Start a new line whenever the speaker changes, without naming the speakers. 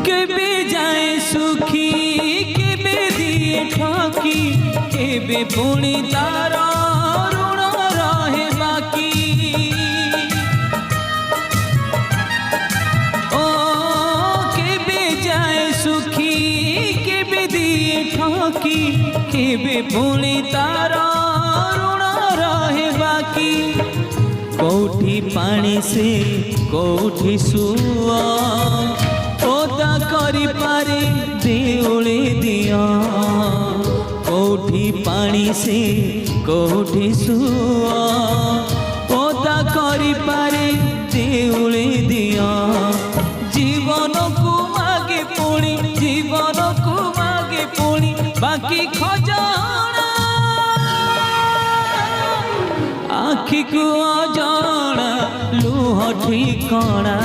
केबे जाए सुखी केबे दिए ठकी केबे पुणी तार ऋण रहे बाकी ओ केबे जाए सुखी केबे दिए ठकी केबे पुणी तार ऋण रहे बाकी कोठी पानी से कोठी सुआ ओदा करी पारे देउले दिया कोठी पानी से कोठी सुआ ओदा करी पारे देउले दिया जीवन को मागे पुणी जीवन को मागे पुणी बाकी खजाना आखि को अजाना लुह ठिकाना